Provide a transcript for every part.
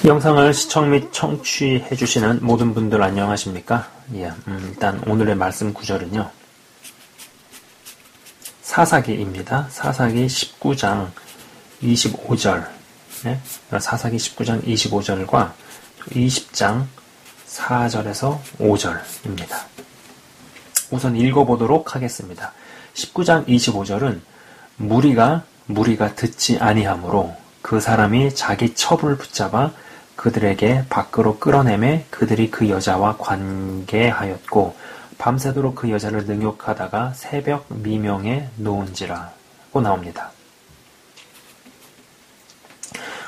영상을 시청 및 청취해 주시는 모든 분들 안녕하십니까? 예, 일단 오늘의 말씀 구절은요. 사사기입니다. 사사기 19장 25절. 네? 사사기 19장 25절과 20장 4절에서 5절입니다. 우선 읽어보도록 하겠습니다. 19장 25절은 무리가 듣지 아니하므로 그 사람이 자기 첩을 붙잡아 그들에게 밖으로 끌어내매 그들이 그 여자와 관계하였고 밤새도록 그 여자를 능욕하다가 새벽 미명에 놓은지라고 나옵니다.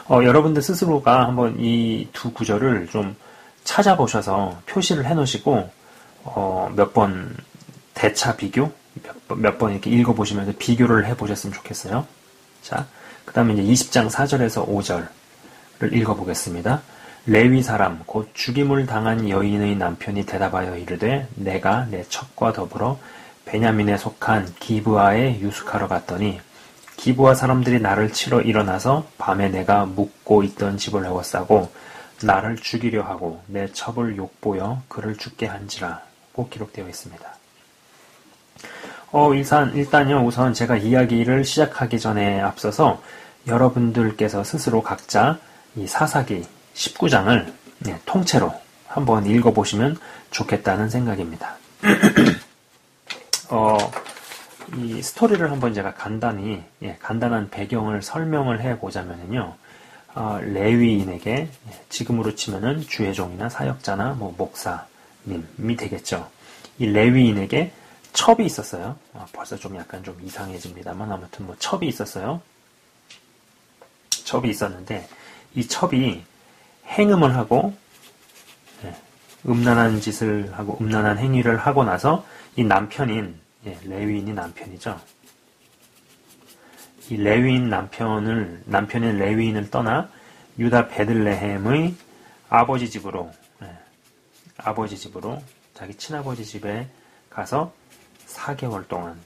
여러분들 스스로가 한번 이 두 구절을 좀 찾아보셔서 표시를 해놓으시고 몇 번 대차 비교, 몇 번 이렇게 읽어보시면서 비교를 해보셨으면 좋겠어요. 자, 그 다음에 이제 20장 4절에서 5절을 읽어보겠습니다. 레위 사람 곧 죽임을 당한 여인의 남편이 대답하여 이르되 내가 내 첩과 더불어 베냐민에 속한 기브아에 유숙하러 갔더니 기브아 사람들이 나를 치러 일어나서 밤에 내가 묵고 있던 집을 에워싸고 나를 죽이려 하고 내 첩을 욕보여 그를 죽게 한지라고 기록되어 있습니다. 일단요, 우선 제가 이야기를 시작하기 전에 앞서서 여러분들께서 스스로 각자 이 사사기 19장을 통째로 한번 읽어보시면 좋겠다는 생각입니다. 이 스토리를 한번 제가 간단한 배경을 설명을 해보자면요. 레위인에게 지금으로 치면은 주의종이나 사역자나 목사님이 되겠죠. 이 레위인에게 첩이 있었어요. 벌써 좀 약간 좀 이상해집니다만 아무튼 첩이 있었어요. 첩이 있었는데 이 첩이 행음을 하고 음란한 짓을 하고 음란한 행위를 하고 나서 이 남편인 레위인이 남편이죠. 이 레위인 남편인 레위인을 떠나 유다 베들레헴의 아버지 집으로 자기 친아버지 집에 가서 4개월 동안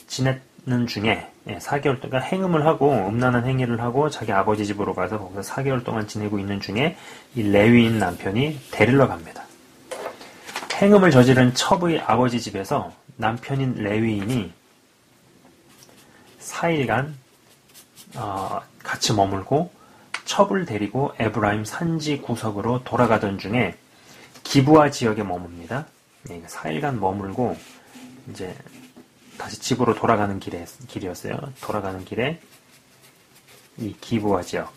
지내는 중에 4개월 동안 행음을 하고 음란한 행위를 하고 자기 아버지 집으로 가서 거기서 4개월 동안 지내고 있는 중에 이 레위인 남편이 데리러 갑니다. 행음을 저지른 첩의 아버지 집에서 남편인 레위인이 4일간 같이 머물고 첩을 데리고 에브라임 산지 구석으로 돌아가던 중에 기브아 지역에 머뭅니다. 4일간 머물고 이제 다시 집으로 돌아가는 길이었어요. 돌아가는 길에 이 기브아 지역에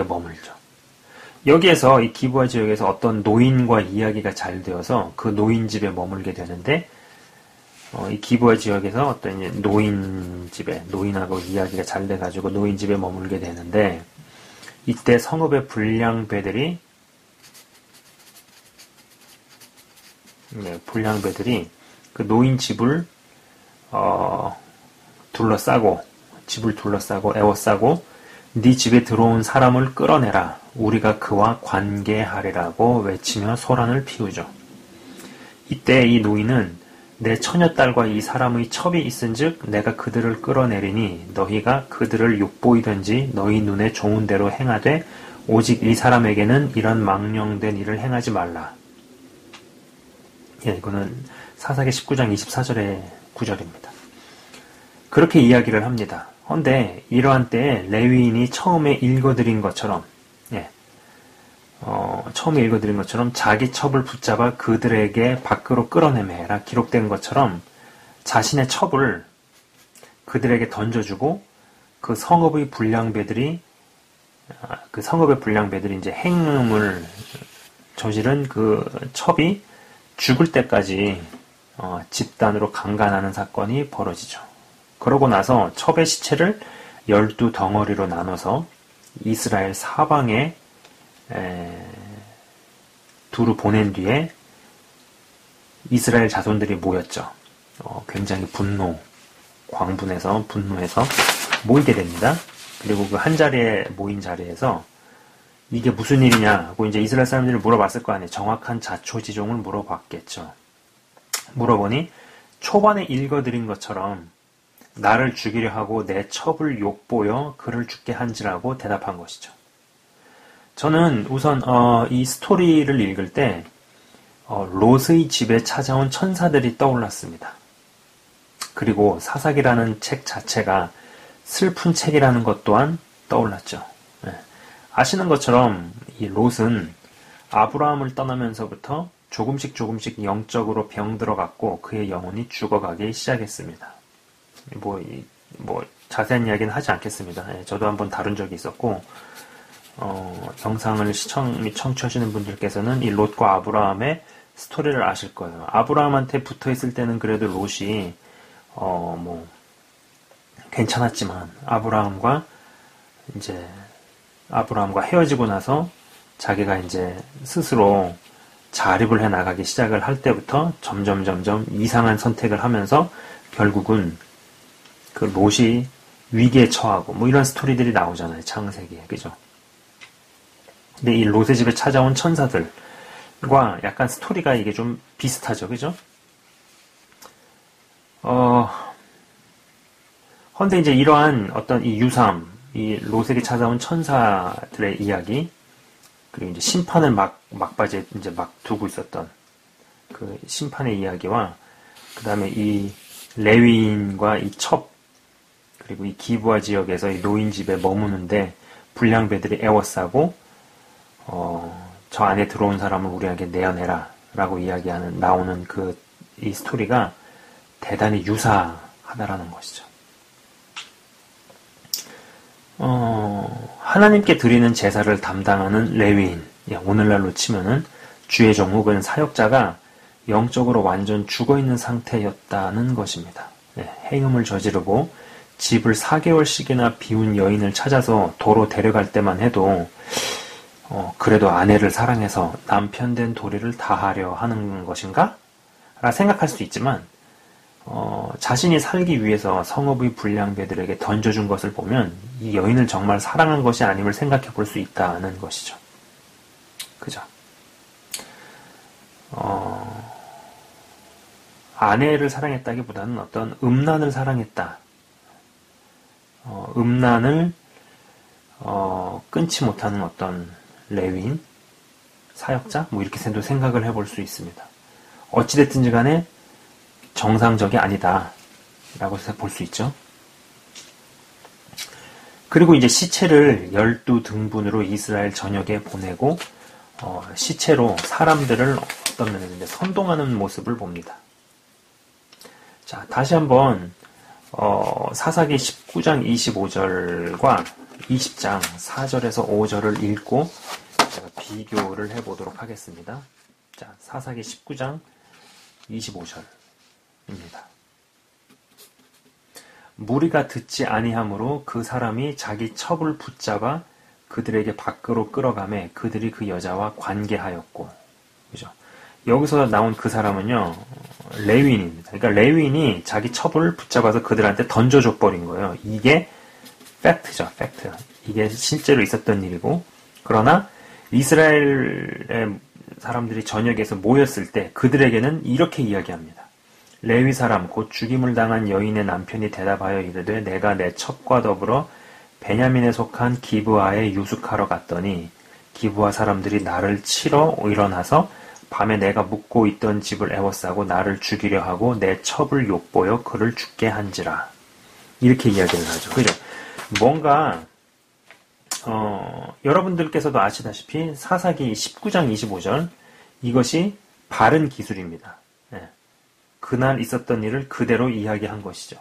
머물죠. 여기에서 이 기브아 지역에서 어떤 노인과 이야기가 잘 되어서 그 노인 집에 머물게 되는데 이 기브아 지역에서 어떤 이제 노인하고 이야기가 잘 돼가지고 노인 집에 머물게 되는데 이때 성읍의 불량배들이 그 노인 집을 둘러싸고 에워싸고 네 집에 들어온 사람을 끌어내라. 우리가 그와 관계하리라고 외치며 소란을 피우죠. 이때 이 노인은 내 처녀딸과 이 사람의 첩이 있은즉 내가 그들을 끌어내리니 너희가 그들을 욕보이든지 너희 눈에 좋은 대로 행하되 오직 이 사람에게는 이런 망령된 일을 행하지 말라. 이거는 사사기 19장 24절의 구절입니다. 그렇게 이야기를 합니다. 그런데 이러한 때에 레위인이 처음에 읽어드린 것처럼 자기 첩을 붙잡아 그들에게 밖으로 끌어내매라 기록된 것처럼 자신의 첩을 그들에게 던져주고 그 성읍의 불량배들이 이제 행음을 저지른 그 첩이 죽을 때까지 집단으로 강간하는 사건이 벌어지죠. 그러고 나서 첩의 시체를 12덩어리로 나눠서 이스라엘 사방에 두루 보낸 뒤에 이스라엘 자손들이 모였죠. 굉장히 분노해서 모이게 됩니다. 그리고 그 한 자리에 모인 자리에서 이게 무슨 일이냐고 이제 이스라엘 사람들이 물어봤을 거 아니에요. 정확한 자초지종을 물어봤겠죠. 물어보니 초반에 읽어드린 것처럼 나를 죽이려 하고 내 첩을 욕보여 그를 죽게 한지라고 대답한 것이죠. 저는 우선 이 스토리를 읽을 때 롯의 집에 찾아온 천사들이 떠올랐습니다. 그리고 사사기라는 책 자체가 슬픈 책이라는 것 또한 떠올랐죠. 네. 아시는 것처럼 이 롯은 아브라함을 떠나면서부터 조금씩 영적으로 병들어갔고 그의 영혼이 죽어가기 시작했습니다. 자세한 이야기는 하지 않겠습니다. 네, 저도 한번 다룬 적이 있었고 영상을 청취하시는 분들께서는 이 롯과 아브라함의 스토리를 아실 거예요. 아브라함한테 붙어있을 때는 그래도 롯이 괜찮았지만 아브라함과 헤어지고 나서 자기가 이제 스스로 자립을 해 나가기 시작을 할 때부터 점점 이상한 선택을 하면서 결국은 그 롯이 위기에 처하고 이런 스토리들이 나오잖아요. 창세기에. 그죠? 근데 이 롯의 집에 찾아온 천사들과 약간 스토리가 이게 좀 비슷하죠. 그죠? 헌데 이제 이러한 어떤 이 유삼, 이 롯에게 찾아온 천사들의 이야기, 그리고 이제 심판을 막바지에 이제 막 두고 있었던 그 심판의 이야기와, 그 다음에 이 레위인과 이 첩, 그리고 이 기브아 지역에서 이 노인 집에 머무는데 불량배들이 애워싸고, 저 안에 들어온 사람을 우리에게 내어내라 라고 나오는 이 스토리가 대단히 유사하다라는 것이죠. 하나님께 드리는 제사를 담당하는 레위인, 오늘날로 치면은 주의 종목은 사역자가 영적으로 완전 죽어있는 상태였다는 것입니다. 행음을 저지르고 집을 4개월씩이나 비운 여인을 찾아서 도로 데려갈 때만 해도 그래도 아내를 사랑해서 남편 된 도리를 다하려 하는 것인가? 라 생각할 수 있지만 자신이 살기 위해서 성읍의 불량배들에게 던져준 것을 보면 이 여인을 정말 사랑한 것이 아님을 생각해 볼 수 있다는 것이죠. 그죠? 아내를 사랑했다기보다는 어떤 음란을 사랑했다. 음란을 끊지 못하는 어떤 레위인, 사역자, 이렇게 생각을 해볼 수 있습니다. 어찌됐든지 간에 정상적이 아니다 라고 볼 수 있죠. 그리고 이제 시체를 12등분으로 이스라엘 전역에 보내고 시체로 사람들을 어떤 면에서 선동하는 모습을 봅니다. 자, 다시 한번 사사기 19장 25절과 20장 4절에서 5절을 읽고 제가 비교를 해보도록 하겠습니다. 자, 사사기 19장 25절입니다. 무리가 듣지 아니하므로 그 사람이 자기 첩을 붙잡아 그들에게 밖으로 끌어가매 그들이 그 여자와 관계하였고, 그죠? 여기서 나온 그 사람은요, 레위인입니다. 그러니까 레위인이 자기 첩을 붙잡아서 그들한테 던져줘 버린 거예요. 이게 팩트죠, 팩트. 이게 실제로 있었던 일이고, 그러나 이스라엘의 사람들이 저녁에서 모였을 때 그들에게는 이렇게 이야기합니다. 레위 사람 곧 죽임을 당한 여인의 남편이 대답하여 이르되 내가 내 첩과 더불어 베냐민에 속한 기브아에 유숙하러 갔더니 기브아 사람들이 나를 치러 일어나서 밤에 내가 묵고 있던 집을 에워싸고 나를 죽이려 하고 내 첩을 욕보여 그를 죽게 한지라. 이렇게 이야기를 하죠. 그죠? 뭔가 여러분들께서도 아시다시피 사사기 19장 25절 이것이 바른 기술입니다. 그날 있었던 일을 그대로 이야기한 것이죠.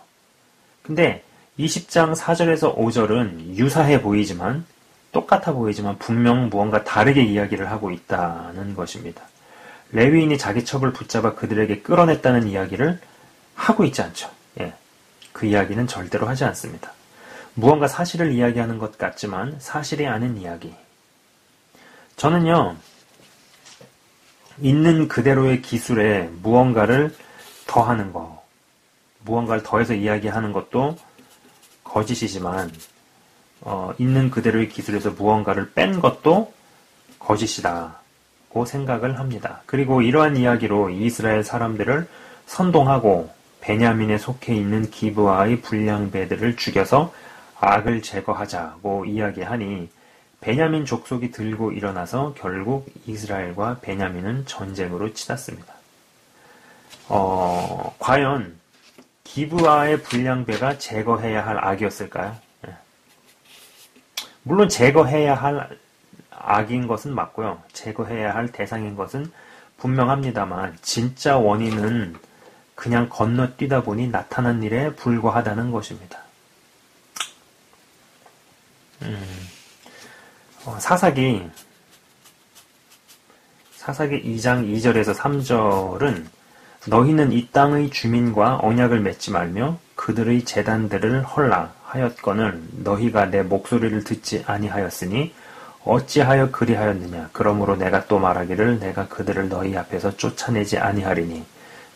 근데 20장 4절에서 5절은 유사해 보이지만 똑같아 보이지만 분명 무언가 다르게 이야기를 하고 있다는 것입니다. 레위인이 자기 첩을 붙잡아 그들에게 끌어냈다는 이야기를 하고 있지 않죠. 그 이야기는 절대로 하지 않습니다. 무언가 사실을 이야기하는 것 같지만 사실이 아닌 이야기. 저는요, 있는 그대로의 기술에 무언가를 더하는 거, 무언가를 더해서 이야기하는 것도 거짓이지만 있는 그대로의 기술에서 무언가를 뺀 것도 거짓이다고 생각을 합니다. 그리고 이러한 이야기로 이스라엘 사람들을 선동하고 베냐민에 속해 있는 기브아의 불량배들을 죽여서 악을 제거하자고 이야기하니 베냐민 족속이 들고 일어나서 결국 이스라엘과 베냐민은 전쟁으로 치닫습니다. 과연 기브아의 불량배가 제거해야 할 악이었을까요? 물론 제거해야 할 악인 것은 맞고요. 제거해야 할 대상인 것은 분명합니다만 진짜 원인은 그냥 건너뛰다 보니 나타난 일에 불과하다는 것입니다. 사사기 2장 2절에서 3절은 너희는 이 땅의 주민과 언약을 맺지 말며 그들의 제단들을 헐라하였거늘 너희가 내 목소리를 듣지 아니하였으니 어찌하여 그리하였느냐. 그러므로 내가 또 말하기를 내가 그들을 너희 앞에서 쫓아내지 아니하리니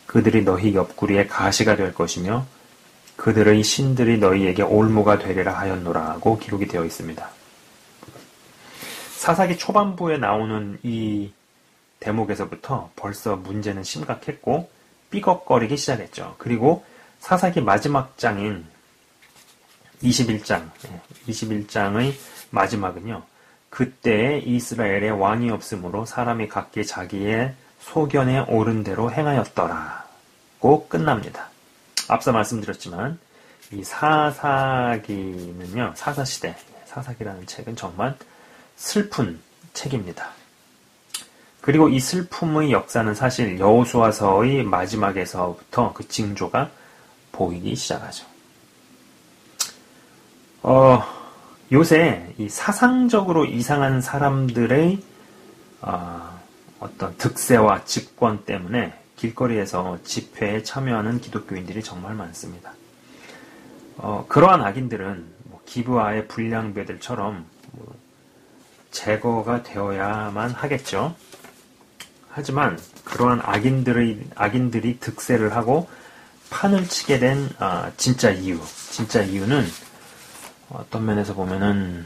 그들이 너희 옆구리에 가시가 될 것이며 그들의 신들이 너희에게 올무가 되리라 하였노라고 기록이 되어 있습니다. 사사기 초반부에 나오는 이 대목에서부터 벌써 문제는 심각했고 삐걱거리기 시작했죠. 그리고 사사기 마지막 장인 21장의 마지막은요. 그때에 이스라엘에 왕이 없으므로 사람이 각기 자기의 소견에 옳은 대로 행하였더라고 끝납니다. 앞서 말씀드렸지만 이 사사기는요. 사사시대, 사사기라는 책은 정말 슬픈 책입니다. 그리고 이 슬픔의 역사는 사실 여호수아서의 마지막에서부터 그 징조가 보이기 시작하죠. 요새 이 사상적으로 이상한 사람들의 어떤 득세와 직권 때문에 길거리에서 집회에 참여하는 기독교인들이 정말 많습니다. 그러한 악인들은 기브아의 불량배들처럼 제거가 되어야만 하겠죠. 하지만 그러한 악인들이 득세를 하고 판을 치게 된 진짜 이유는 어떤 면에서 보면은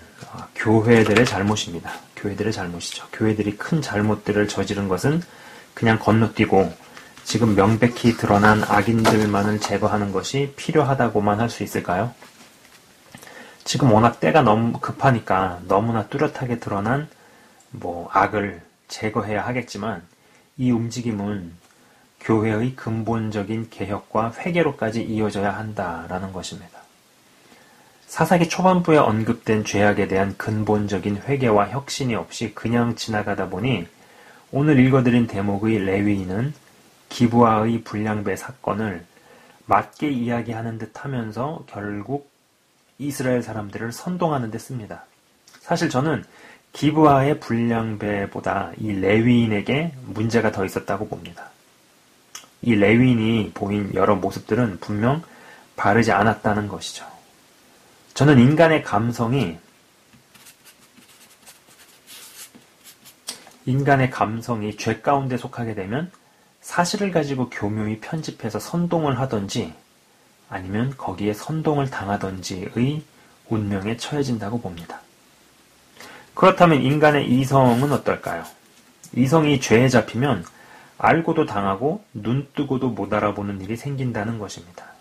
교회들의 잘못입니다. 교회들의 잘못이죠. 교회들이 큰 잘못들을 저지른 것은 그냥 건너뛰고 지금 명백히 드러난 악인들만을 제거하는 것이 필요하다고만 할 수 있을까요? 지금 워낙 때가 너무 급하니까 너무나 뚜렷하게 드러난 악을 제거해야 하겠지만 이 움직임은 교회의 근본적인 개혁과 회개로까지 이어져야 한다라는 것입니다. 사사기 초반부에 언급된 죄악에 대한 근본적인 회개와 혁신이 없이 그냥 지나가다 보니 오늘 읽어드린 대목의 레위인은 기브아의 불량배 사건을 맞게 이야기하는 듯 하면서 결국 이스라엘 사람들을 선동하는 데 씁니다. 사실 저는 기브아의 불량배보다 이 레위인에게 문제가 더 있었다고 봅니다. 이 레위인이 보인 여러 모습들은 분명 바르지 않았다는 것이죠. 저는 인간의 감성이 죄 가운데 속하게 되면 사실을 가지고 교묘히 편집해서 선동을 하든지 아니면 거기에 선동을 당하든지의 운명에 처해진다고 봅니다. 그렇다면 인간의 이성은 어떨까요? 이성이 죄에 잡히면 알고도 당하고 눈 뜨고도 못 알아보는 일이 생긴다는 것입니다.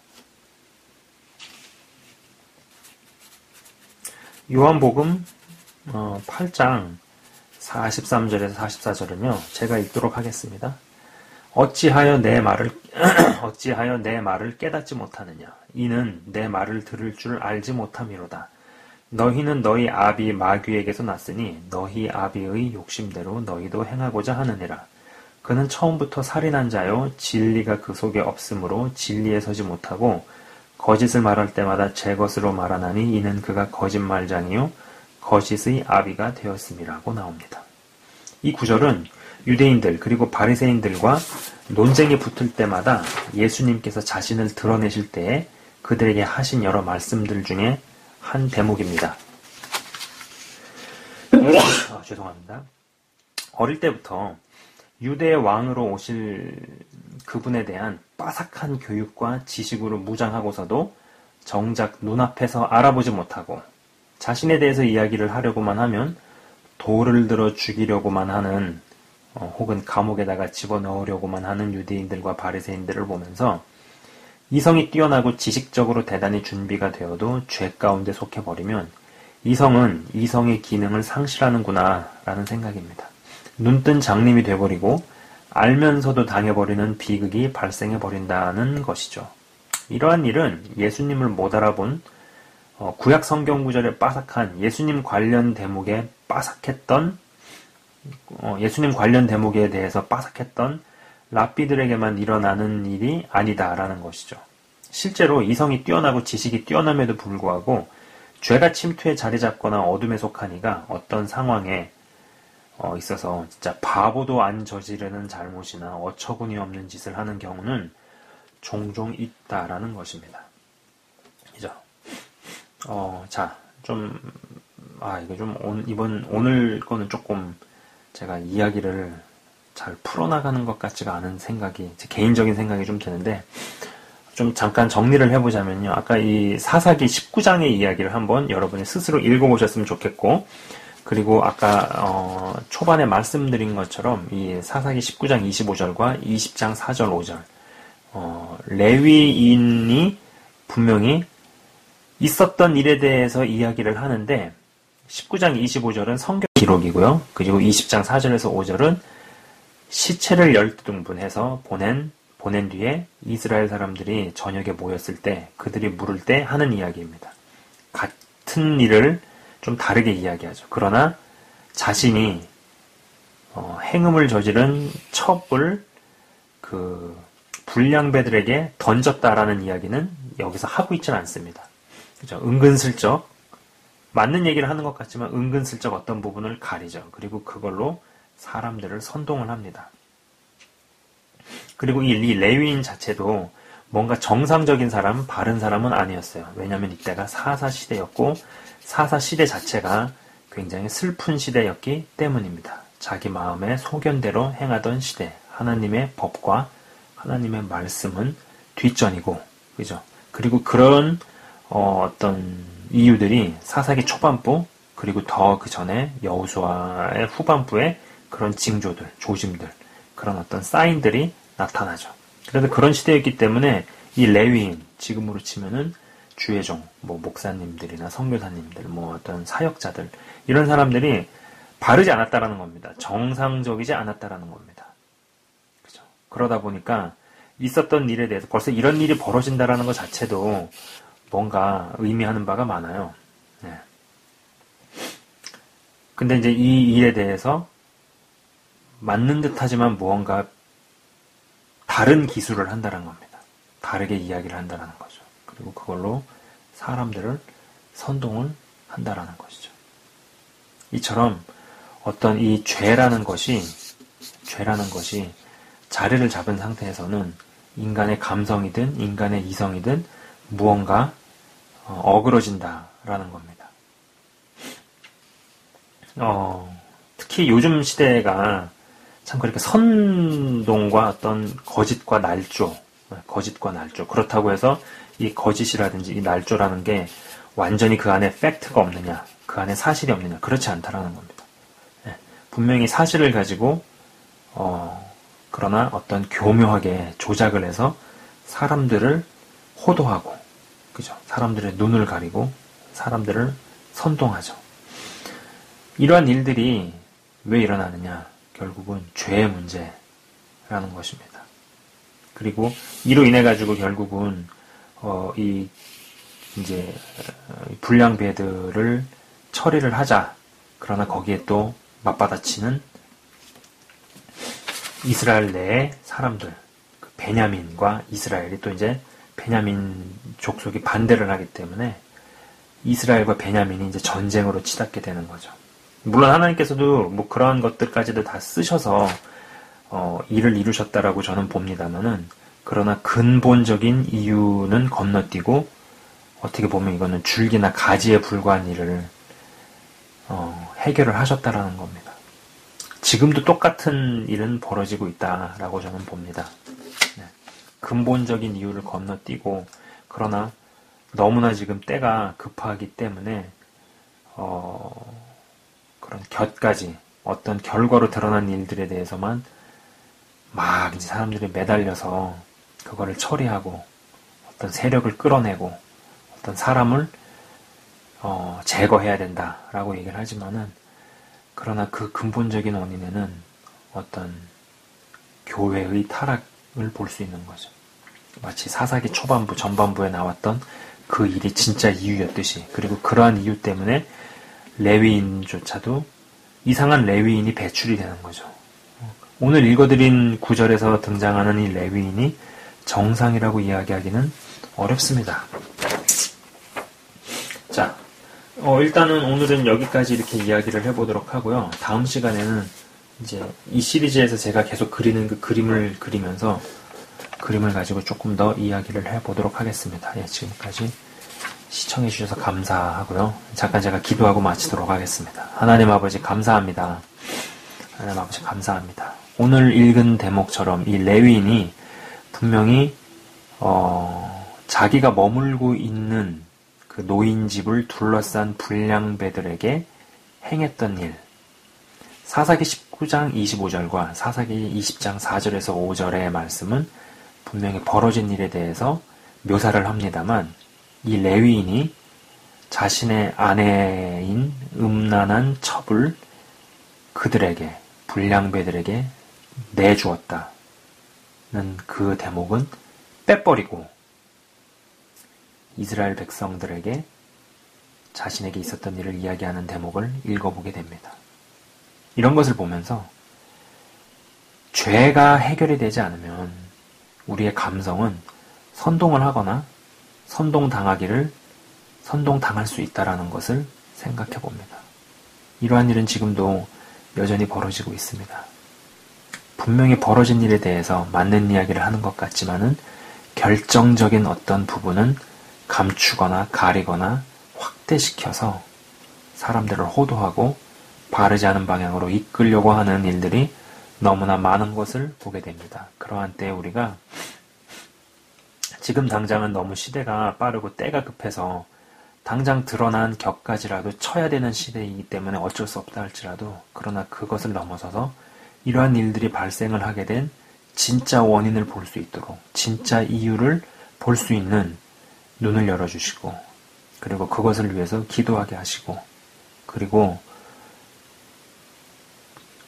요한복음 8장 43절에서 44절은요. 제가 읽도록 하겠습니다. 어찌하여 내 말을 깨닫지 못하느냐? 이는 내 말을 들을 줄 알지 못함이로다. 너희는 너희 아비 마귀에게서 났으니 너희 아비의 욕심대로 너희도 행하고자 하느니라. 그는 처음부터 살인한 자요 진리가 그 속에 없으므로 진리에 서지 못하고 거짓을 말할 때마다 제 것으로 말하나니 이는 그가 거짓말장이요 거짓의 아비가 되었음이라고 나옵니다. 이 구절은 유대인들 그리고 바리새인들과 논쟁이 붙을 때마다 예수님께서 자신을 드러내실 때에 그들에게 하신 여러 말씀들 중에 한 대목입니다. 죄송합니다. 어릴 때부터 유대의 왕으로 오실 그분에 대한 빠삭한 교육과 지식으로 무장하고서도 정작 눈앞에서 알아보지 못하고 자신에 대해서 이야기를 하려고만 하면 돌을 들어 죽이려고만 하는 혹은 감옥에다가 집어넣으려고만 하는 유대인들과 바리새인들을 보면서 이성이 뛰어나고 지식적으로 대단히 준비가 되어도 죄 가운데 속해버리면 이성은 이성의 기능을 상실하는구나 라는 생각입니다. 눈뜬 장님이 돼버리고 알면서도 당해버리는 비극이 발생해버린다는 것이죠. 이러한 일은 예수님을 못 알아본 구약 성경 구절에 빠삭한 예수님 관련 대목에 대해서 빠삭했던 랍비들에게만 일어나는 일이 아니다라는 것이죠. 실제로 이성이 뛰어나고 지식이 뛰어남에도 불구하고 죄가 침투에 자리 잡거나 어둠에 속한 이가 어떤 상황에 있어서 진짜 바보도 안 저지르는 잘못이나 어처구니 없는 짓을 하는 경우는 종종 있다라는 것입니다. 그죠? 오늘 거는 조금 제가 이야기를 잘 풀어나가는 것 같지가 않은 생각이, 제 개인적인 생각이 좀 드는데, 좀 잠깐 정리를 해보자면요. 아까 이 사사기 19장의 이야기를 한번 여러분이 스스로 읽어보셨으면 좋겠고, 그리고 아까 초반에 말씀드린 것처럼 이 사사기 19장 25절과 20장 4절 5절 레위인이 분명히 있었던 일에 대해서 이야기를 하는데 19장 25절은 성경 기록이고요. 그리고 20장 4절에서 5절은 시체를 12등분해서 보낸 뒤에 이스라엘 사람들이 저녁에 모였을 때 그들이 물을 때 하는 이야기입니다. 같은 일을 좀 다르게 이야기하죠. 그러나 자신이 행음을 저지른 첩을 그 불량배들에게 던졌다라는 이야기는 여기서 하고 있지는 않습니다. 그죠? 은근슬쩍 맞는 얘기를 하는 것 같지만 은근슬쩍 어떤 부분을 가리죠. 그리고 그걸로 사람들을 선동을 합니다. 그리고 이 레위인 자체도 뭔가 정상적인 사람, 바른 사람은 아니었어요. 왜냐하면 이때가 사사 시대였고 사사 시대 자체가 굉장히 슬픈 시대였기 때문입니다. 자기 마음의 소견대로 행하던 시대, 하나님의 법과 하나님의 말씀은 뒷전이고, 그죠? 그리고 그런 어떤 이유들이 사사기 초반부, 그리고 더 그 전에 여호수아의 후반부에 그런 징조들, 조짐들, 그런 어떤 사인들이 나타나죠. 그래서 그런 시대였기 때문에 이 레위인, 지금으로 치면은 주의 종, 목사님들이나 선교사님들, 어떤 사역자들, 이런 사람들이 바르지 않았다라는 겁니다. 정상적이지 않았다라는 겁니다. 그죠? 그러다 보니까 있었던 일에 대해서 벌써 이런 일이 벌어진다라는 것 자체도 뭔가 의미하는 바가 많아요. 네. 근데 이제 이 일에 대해서 맞는 듯 하지만 무언가 다른 기술을 한다는 겁니다. 다르게 이야기를 한다는 거죠. 그리고 그걸로 사람들을 선동을 한다라는 것이죠. 이처럼 어떤 이 죄라는 것이 자리를 잡은 상태에서는 인간의 감성이든 인간의 이성이든 무언가 어그러진다라는 겁니다. 특히 요즘 시대가 참 그렇게 선동과 어떤 거짓과 날조, 그렇다고 해서 이 거짓이라든지 이 날조라는 게 완전히 그 안에 팩트가 없느냐, 그 안에 사실이 없느냐, 그렇지 않다라는 겁니다. 분명히 사실을 가지고 그러나 어떤 교묘하게 조작을 해서 사람들을 호도하고, 그죠? 사람들의 눈을 가리고 사람들을 선동하죠. 이러한 일들이 왜 일어나느냐? 결국은 죄의 문제라는 것입니다. 그리고 이로 인해 가지고 결국은 이제 불량배들을 처리를 하자. 그러나 거기에 또 맞받아치는 이스라엘 내의 사람들, 그 베냐민과 이스라엘이 또 이제 베냐민 족속이 반대를 하기 때문에 이스라엘과 베냐민이 이제 전쟁으로 치닫게 되는 거죠. 물론 하나님께서도 그러한 것들까지도 다 쓰셔서 일을 이루셨다라고 저는 봅니다만은, 그러나 근본적인 이유는 건너뛰고 어떻게 보면 이거는 줄기나 가지에 불과한 일을 해결을 하셨다라는 겁니다. 지금도 똑같은 일은 벌어지고 있다라고 저는 봅니다. 네. 근본적인 이유를 건너뛰고, 그러나 너무나 지금 때가 급하기 때문에 그런 곁가지, 어떤 결과로 드러난 일들에 대해서만 막 이제 사람들이 매달려서 그거를 처리하고 어떤 세력을 끌어내고 어떤 사람을 제거해야 된다라고 얘기를 하지만은, 그러나 그 근본적인 원인에는 어떤 교회의 타락을 볼 수 있는 거죠. 마치 사사기 초반부, 전반부에 나왔던 그 일이 진짜 이유였듯이, 그리고 그러한 이유 때문에 레위인조차도 이상한 레위인이 배출이 되는 거죠. 오늘 읽어드린 구절에서 등장하는 이 레위인이 정상이라고 이야기하기는 어렵습니다. 자, 일단은 오늘은 여기까지 이렇게 이야기를 해보도록 하고요. 다음 시간에는 이제 이 시리즈에서 제가 계속 그리는 그 그림을 그리면서 그림을 가지고 조금 더 이야기를 해보도록 하겠습니다. 예, 지금까지 시청해주셔서 감사하고요. 잠깐 제가 기도하고 마치도록 하겠습니다. 하나님 아버지 감사합니다. 하나님 아버지 감사합니다. 오늘 읽은 대목처럼 이 레위인이 분명히 자기가 머물고 있는 그 노인집을 둘러싼 불량배들에게 행했던 일, 사사기 19장 25절과 사사기 20장 4절에서 5절의 말씀은 분명히 벌어진 일에 대해서 묘사를 합니다만, 이 레위인이 자신의 아내인 음란한 첩을 그들에게, 불량배들에게 내주었다는 그 대목은 빼버리고 이스라엘 백성들에게 자신에게 있었던 일을 이야기하는 대목을 읽어보게 됩니다. 이런 것을 보면서 죄가 해결이 되지 않으면 우리의 감성은 선동을 하거나 선동당할 수 있다는 것을 생각해 봅니다. 이러한 일은 지금도 여전히 벌어지고 있습니다. 분명히 벌어진 일에 대해서 맞는 이야기를 하는 것 같지만은 결정적인 어떤 부분은 감추거나 가리거나 확대시켜서 사람들을 호도하고 바르지 않은 방향으로 이끌려고 하는 일들이 너무나 많은 것을 보게 됩니다. 그러한 때에 우리가 지금 당장은 너무 시대가 빠르고 때가 급해서 당장 드러난 격까지라도 쳐야 되는 시대이기 때문에 어쩔 수 없다 할지라도, 그러나 그것을 넘어서서 이러한 일들이 발생을 하게 된 진짜 원인을 볼 수 있도록, 진짜 이유를 볼 수 있는 눈을 열어주시고, 그리고 그것을 위해서 기도하게 하시고, 그리고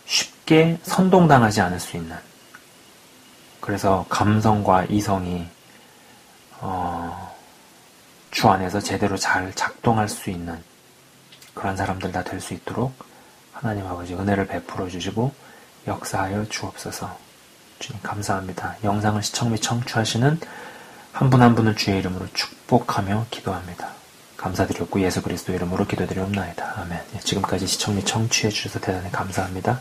쉽게 선동당하지 않을 수 있는, 그래서 감성과 이성이 주 안에서 제대로 잘 작동할 수 있는 그런 사람들 다 될 수 있도록 하나님 아버지 은혜를 베풀어 주시고 역사하여 주옵소서. 주님 감사합니다. 영상을 시청 및 청취하시는 한 분 한 분을 주의 이름으로 축복하며 기도합니다. 감사드렸고 예수 그리스도 이름으로 기도드리옵나이다. 아멘. 지금까지 시청 및 청취해 주셔서 대단히 감사합니다.